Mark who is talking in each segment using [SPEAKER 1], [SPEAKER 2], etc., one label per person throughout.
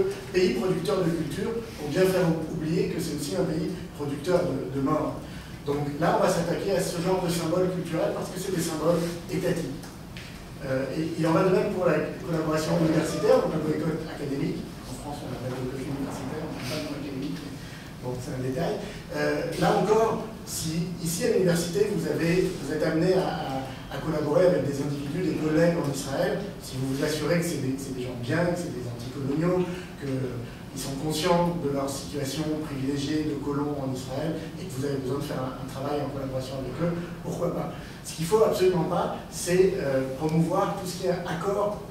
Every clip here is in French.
[SPEAKER 1] que pays producteur de culture, pour bien faire oublier que c'est aussi un pays producteur de mort. Donc là, on va s'attaquer à ce genre de symboles culturels parce que c'est des symboles étatiques. Et il en va de même pour la collaboration universitaire, donc le boycott académique. En France, on appelle le boycott universitaire, on parle pas académique, bon, c'est un détail. Là encore, si ici à l'université, vous êtes amené à collaborer avec des individus, des collègues en Israël, si vous vous assurez que c'est des gens bien, que c'est des anticoloniaux, qu'ils sont conscients de leur situation privilégiée de colons en Israël et que vous avez besoin de faire un travail en collaboration avec eux, pourquoi pas? Ce qu'il ne faut absolument pas, c'est promouvoir tout ce qui est accord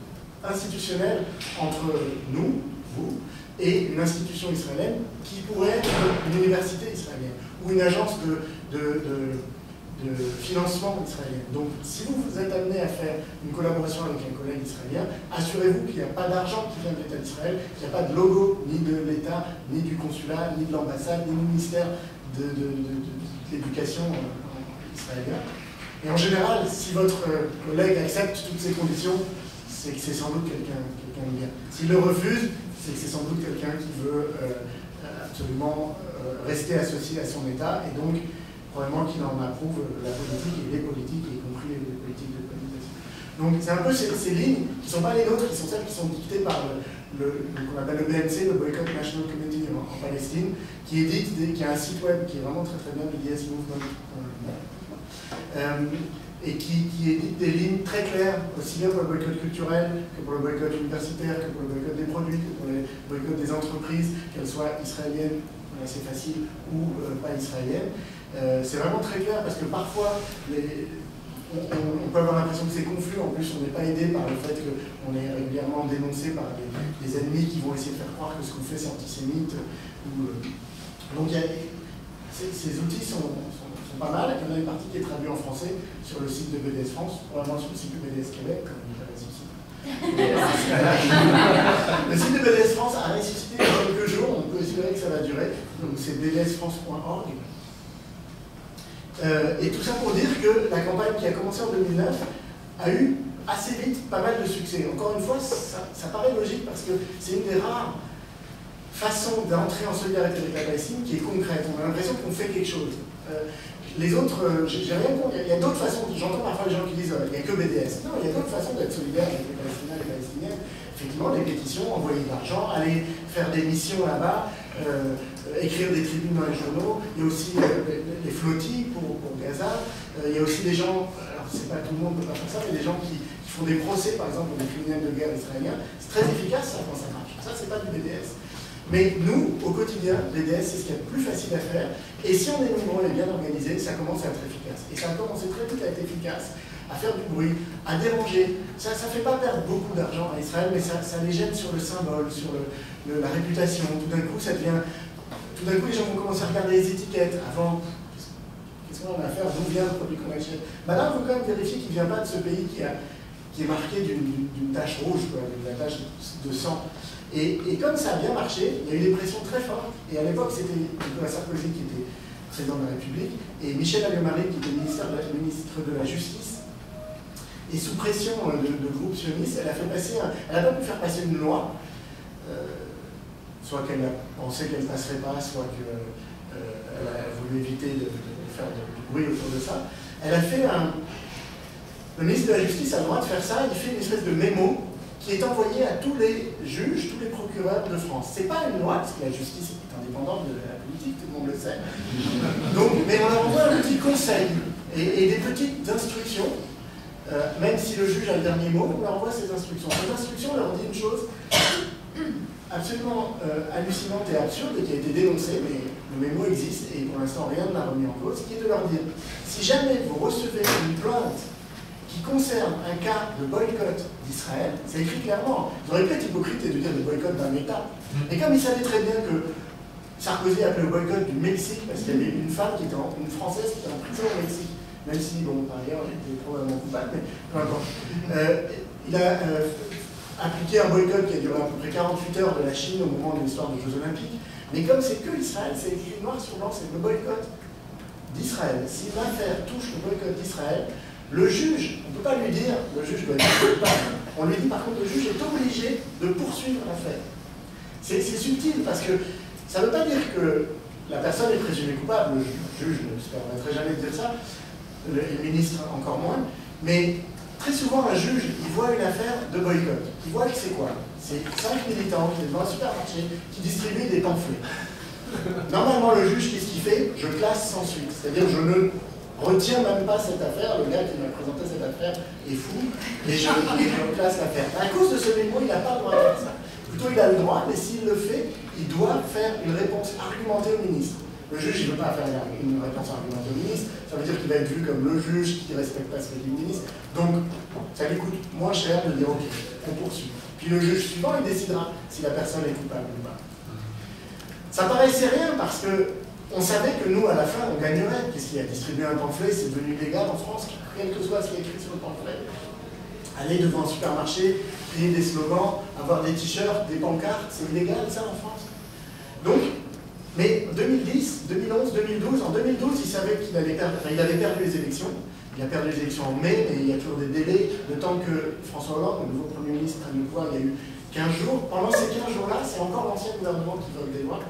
[SPEAKER 1] institutionnel entre nous, vous, et une institution israélienne qui pourrait être une université israélienne ou une agence de financement israélien. Donc, si vous vous êtes amené à faire une collaboration avec un collègue israélien, assurez-vous qu'il n'y a pas d'argent qui vient de l'État d'Israël, qu'il n'y a pas de logo ni de l'État, ni du consulat, ni de l'ambassade, ni du ministère de l'éducation israélien. Et en général, si votre collègue accepte toutes ces conditions, c'est que c'est sans doute quelqu'un de bien. S'il le refuse, c'est que c'est sans doute quelqu'un qui veut absolument rester associé à son État, et donc probablement qu'il en approuve la politique et les politiques, y compris les politiques de colonisation. Donc c'est un peu ces lignes qui ne sont pas les nôtres, qui sont celles qui sont dictées par qu'on appelle le BNC, le Boycott National Committee en Palestine, qui a un site web qui est vraiment très très bien, BDS Movement, et qui édite des lignes très claires, aussi bien pour le boycott culturel que pour le boycott universitaire, que pour le boycott des produits, que pour le boycott des entreprises, qu'elles soient israéliennes, c'est facile, ou pas israéliennes. C'est vraiment très clair parce que parfois on peut avoir l'impression que c'est confus, en plus on n'est pas aidé par le fait qu'on est régulièrement dénoncé par des ennemis qui vont essayer de faire croire que ce qu'on fait c'est antisémite. Donc ces outils sont pas mal, il y en a une partie qui est traduite en français sur le site de BDS France, probablement sur le site de BDS Québec, comme il paraît ici. Le site de BDS France a ressuscité il y a quelques jours, on peut espérer que ça va durer, donc c'est bdsfrance.org. Et tout ça pour dire que la campagne qui a commencé en 2009 a eu assez vite pas mal de succès. Encore une fois, ça paraît logique parce que c'est une des rares façons d'entrer en solidarité avec la Palestine qui est concrète. On a l'impression qu'on fait quelque chose. Les autres, j'ai rien contre, il y a d'autres façons, j'entends parfois les gens qui disent il n'y a que BDS. Non, il y a d'autres façons d'être solidaire avec les Palestiniens et les Palestiniennes. Effectivement, des pétitions, envoyer de l'argent, aller faire des missions là-bas, écrire des tribunes dans les journaux. Il y a aussi les flottilles pour Gaza. Il y a aussi des gens, alors c'est pas tout le monde ne peut pas faire ça, mais des gens qui font des procès, par exemple, pour des criminels de guerre israéliens. C'est très efficace ça quand ça marche. Ça, c'est pas du BDS. Mais nous, au quotidien, BDS, c'est ce qu'il y a de plus facile à faire. Et si on est nombreux et bien organisé, ça commence à être efficace. Et ça a commencé très vite à être efficace, à faire du bruit, à déranger. Ça ne fait pas perdre beaucoup d'argent à Israël, mais ça les gêne sur le symbole, sur la réputation. Tout d'un coup, les gens vont commencer à regarder les étiquettes. Avant, qu'est-ce qu'on a à faire? D'où vient le produit qu'on achète? Maintenant, il faut quand même vérifier qu'il ne vient pas de ce pays qui est marqué d'une tache rouge, d'une tache de sang. Et comme ça a bien marché, il y a eu des pressions très fortes. Et à l'époque, c'était Nicolas Sarkozy qui était président de la République et Michel Alliot-Marie qui était ministre de la Justice. Et sous pression de groupes sionistes, elle n'a pas pu faire passer une loi, soit qu'elle a pensé qu'elle ne passerait pas, soit qu'elle a voulu éviter de faire du bruit autour de ça. Elle a fait le ministre de la Justice a le droit de faire ça, il fait une espèce de mémo qui est envoyé à tous les juges, tous les procureurs de France. Ce n'est pas une loi, parce que la justice est indépendante de la politique, tout le monde le sait. Donc, mais on leur envoie un petit conseil et des petites instructions, même si le juge a le dernier mot, on leur envoie ces instructions. Ces instructions leur dit une chose absolument hallucinante et absurde, et qui a été dénoncée, mais le mémo existe, et pour l'instant rien ne l'a remis en cause, qui est de leur dire, si jamais vous recevez une plainte qui concerne un cas de boycott d'Israël, c'est écrit clairement. Ils auraient pu être hypocrites et de dire le boycott d'un État. Et comme ils savaient très bien que Sarkozy appelait le boycott du Mexique, parce qu'il y avait une femme, une Française qui était en prison au Mexique, même si, bon, par ailleurs, elle était probablement coupable, mais peu importe. Il a appliqué un boycott qui a duré à peu près 48 heures de la Chine au moment de l'histoire des Jeux Olympiques. Mais comme c'est que Israël, c'est écrit noir sur blanc, c'est le boycott d'Israël. Si l'affaire touche le boycott d'Israël, le juge, on ne peut pas lui dire, le juge doit être coupable. On lui dit par contre, le juge est obligé de poursuivre l'affaire. C'est subtil parce que ça ne veut pas dire que la personne est présumée coupable, le juge ne se permettrait jamais de dire ça, le ministre encore moins, mais très souvent un juge, il voit une affaire de boycott. Il voit que c'est quoi? C'est 5 militants qui sont dans un supermarché qui distribuent des pamphlets. Normalement, le juge, qu'est-ce qu'il fait? Je classe sans suite. C'est-à-dire, je ne retiens même pas cette affaire. Le gars qui m'a présenté cette affaire est fou, et je classe l'affaire. À cause de ce mémo, il n'a pas le droit de faire ça. Plutôt, il a le droit, mais s'il le fait, il doit faire une réponse argumentée au ministre. Le juge, il ne veut pas faire une réponse argumentée au ministre. Ça veut dire qu'il va être vu comme le juge qui ne respecte pas ce que dit le ministre. Donc, ça lui coûte moins cher de dire OK, on poursuit. Puis le juge suivant, il décidera si la personne est coupable ou pas. Ça paraissait rien parce que on savait que nous, à la fin, on gagnerait. Qu'est-ce qu'il y a? Distribuer un pamphlet, c'est devenu légal en France, quel que soit ce qui est écrit sur le pamphlet. Aller devant un supermarché, crier des slogans, avoir des t-shirts, des pancartes, c'est illégal ça en France. Donc, mais 2010, 2011, 2012, en 2012, il savait qu'il allait perdre, enfin, il avait perdu les élections. Il a perdu les élections en mai, mais il y a toujours des délais. Le temps que François Hollande, le nouveau Premier ministre, prenne le pouvoir, il y a eu 15 jours. Pendant ces 15 jours-là, c'est encore l'ancien gouvernement qui vote des lois.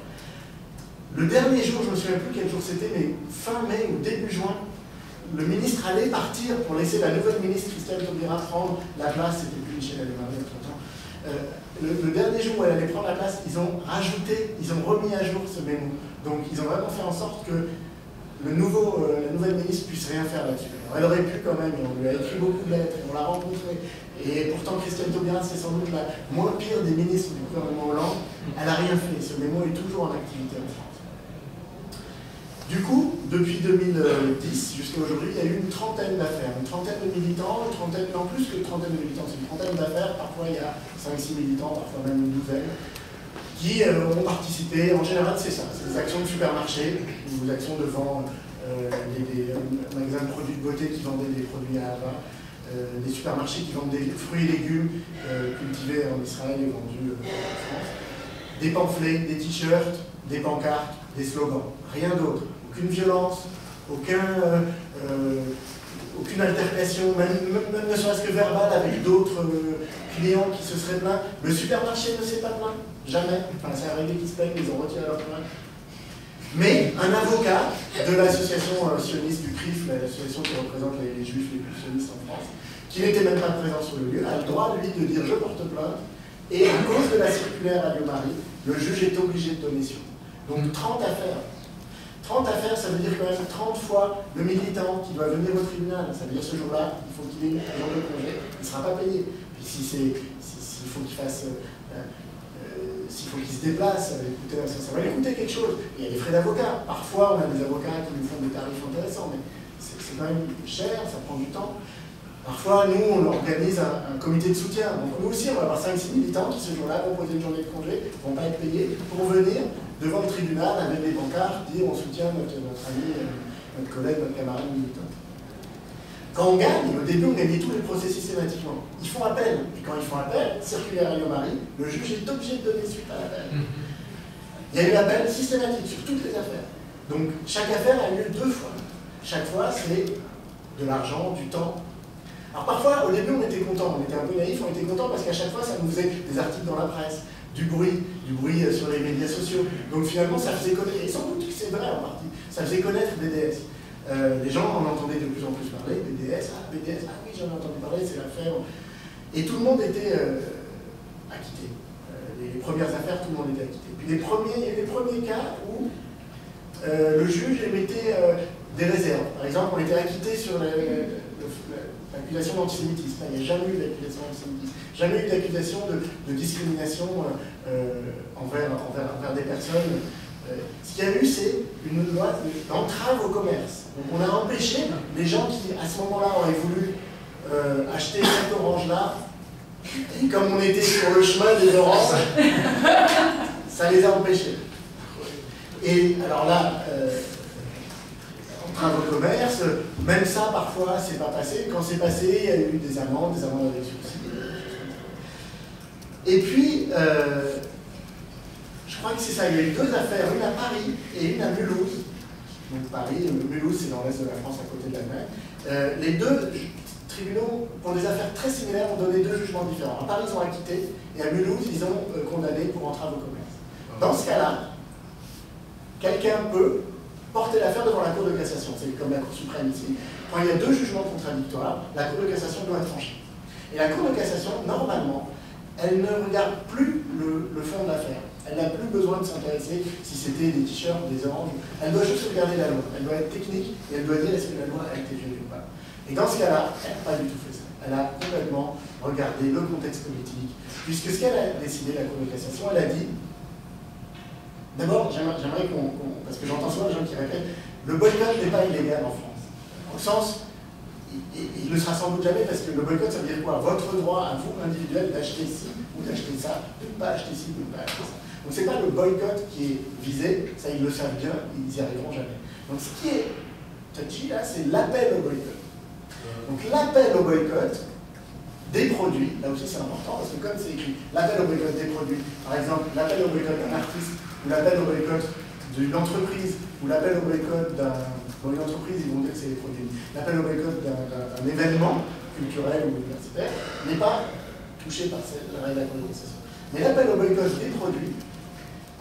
[SPEAKER 1] Le dernier jour, je ne me souviens plus quel jour c'était, mais fin mai ou début juin, le ministre allait partir pour laisser la nouvelle ministre Christelle Taubira prendre la place. C'était plus Michel Alliot-Marie entre-temps. Le dernier jour où elle allait prendre la place, ils ont rajouté, ils ont remis à jour ce mémo. Donc ils ont vraiment fait en sorte que la nouvelle ministre puisse rien faire là-dessus. Elle aurait pu quand même, on lui a écrit beaucoup de lettres, on l'a rencontrée. Et pourtant, Christelle Taubira, c'est sans doute la moins pire des ministres du gouvernement Hollande. Elle n'a rien fait. Ce mémo est toujours en activité en France. Du coup, depuis 2010 jusqu'à aujourd'hui, il y a eu une trentaine d'affaires, une trentaine de militants, non plus que une trentaine de militants, c'est une trentaine d'affaires, parfois il y a 5-6 militants, parfois même une douzaine, qui ont participé. En général, c'est ça, c'est des actions de supermarché, ou des actions devant des magasins de produits de beauté qui vendaient des produits à Havre, des supermarchés qui vendent des fruits et légumes cultivés en Israël et vendus en France, des pamphlets, des t-shirts, des pancartes, des slogans, rien d'autre. Aucune violence, aucune altercation, même ne serait-ce que verbale avec d'autres clients qui se seraient plaints. Le supermarché ne s'est pas plaint, jamais. Enfin, c'est arrivé qu'ils se plaignent, ils ont retiré leur plainte. Mais un avocat de l'association sioniste du CRIF, l'association qui représente les juifs les plus sionistes en France, qui n'était même pas présent sur le lieu, a le droit, lui, de dire « je porte plainte ». Et à cause de la circulaire Alliot-Marie, le juge est obligé de donner suite. Donc 30 affaires. 30 affaires, ça veut dire quand même 30 fois le militant qui doit venir au tribunal. Ça veut dire ce jour-là, il faut qu'il ait un jour de congé, il ne sera pas payé. Puis s'il faut qu'il fasse, s'il faut qu'il se déplace, ça va lui coûter quelque chose. Il y a des frais d'avocat. Parfois, on a des avocats qui nous font des tarifs intéressants, mais c'est quand même cher, ça prend du temps. Parfois, nous, on organise un comité de soutien. Donc nous aussi, on va avoir 5-6 militants qui, ce jour-là, vont poser une journée de congé, ne vont pas être payés, pour venir devant le tribunal avec des pancartes, dire on soutient notre ami, notre collègue, notre camarade militant. Quand on gagne, au début, on gagnait tous les procès systématiquement. Ils font appel. Et quand ils font appel, circulaire Alliot-Marie, le juge est obligé de donner suite à l'appel. Il y a eu l'appel systématique sur toutes les affaires. Donc chaque affaire a eu lieu 2 fois. Chaque fois, c'est de l'argent, du temps. Alors parfois, au début, on était contents, on était un peu naïfs, on était contents parce qu'à chaque fois, ça nous faisait des articles dans la presse, du bruit sur les médias sociaux. Donc finalement, ça faisait connaître, et sans doute que c'est vrai en partie, ça faisait connaître BDS. Les gens en entendaient de plus en plus parler, BDS, BDS, ah oui, j'en ai entendu parler, c'est l'affaire. Et tout le monde était acquitté. Les premières affaires, tout le monde était acquitté. Puis il y a eu les premiers cas où le juge émettait des réserves. Par exemple, on était acquitté sur l'accusation d'antisémitisme. Il n'y a jamais eu d'accusation d'antisémitisme. Jamais eu d'accusation de discrimination envers des personnes. Ce qu'il y a eu, c'est une loi d'entrave au commerce. Donc on a empêché les gens qui, à ce moment-là, auraient voulu acheter cette orange-là, et comme on était sur le chemin des oranges, ça les a empêchés. Et alors là, entrave au commerce, même ça, parfois, c'est pas passé. Quand c'est passé, il y a eu des amendes avec sursis. Et puis, je crois que c'est ça, il y a eu 2 affaires, une à Paris et une à Mulhouse. Donc Paris, Mulhouse, c'est dans l'est de la France, à côté de l'Allemagne. Les 2 tribunaux, pour des affaires très similaires, ont donné 2 jugements différents. À Paris, ils ont acquitté, et à Mulhouse, ils ont condamné pour entrave au commerce. Dans ce cas-là, quelqu'un peut porter l'affaire devant la Cour de cassation. C'est comme la Cour suprême ici. Quand il y a deux jugements contradictoires, la Cour de cassation doit être tranchée. Et la Cour de cassation, normalement, elle ne regarde plus le fond de l'affaire. Elle n'a plus besoin de s'intéresser si c'était des t-shirts, des oranges. Elle doit juste regarder la loi. Elle doit être technique et elle doit dire est-ce que la loi a été violée ou pas. Et dans ce cas-là, elle n'a pas du tout fait ça. Elle a complètement regardé le contexte politique. Puisque ce qu'elle a décidé, la Cour de cassation, elle a dit, d'abord, j'aimerais parce que j'entends souvent les gens qui répètent, le boycott n'est pas illégal en France. Au sens, il ne le sera sans doute jamais parce que le boycott, ça veut dire quoi? Votre droit à vous, individuel, d'acheter ci ou d'acheter ça, de ne pas acheter ci ou de ne pas acheter ça. Donc ce n'est pas le boycott qui est visé, ça ils le savent bien, ils n'y arriveront jamais. Donc ce qui est touchy là, c'est l'appel au boycott. Donc l'appel au boycott des produits, là aussi c'est important parce que comme c'est écrit, l'appel au boycott des produits, par exemple l'appel au boycott d'un artiste, ou l'appel au boycott d'une entreprise, ou l'appel au boycott dans une entreprise, ils vont dire que c'est des produits. L'appel au boycott d'un événement culturel ou universitaire n'est pas touché par la règle de la Cour de cassation. Mais l'appel au boycott des produits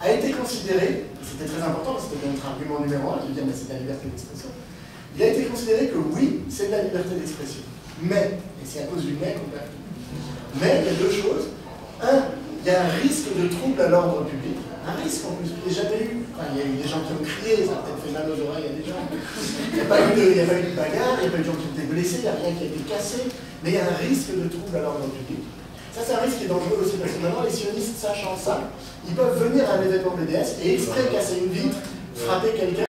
[SPEAKER 1] a été considéré, et c'était très important, parce que c'était notre argument numéro 1, je veux dire, mais c'est la liberté d'expression, il a été considéré que oui, c'est de la liberté d'expression. Mais, et c'est à cause du mais qu'on perd tout. Mais il y a deux choses. Un, il y a un risque de trouble à l'ordre public. Un risque en plus, il n'y a jamais eu. Enfin, il y a eu des gens qui ont crié, ça a peut-être fait mal aux oreilles à des gens. Il n'y a pas eu de bagarre, il n'y a pas eu de gens qui ont été blessés, il n'y a rien qui a été cassé. Mais il y a un risque de trouble à l'ordre public. Ça, c'est un risque qui est dangereux aussi, parce que maintenant, les sionistes, sachant ça, ils peuvent venir à un événement BDS et exprès casser une vitre, frapper quelqu'un.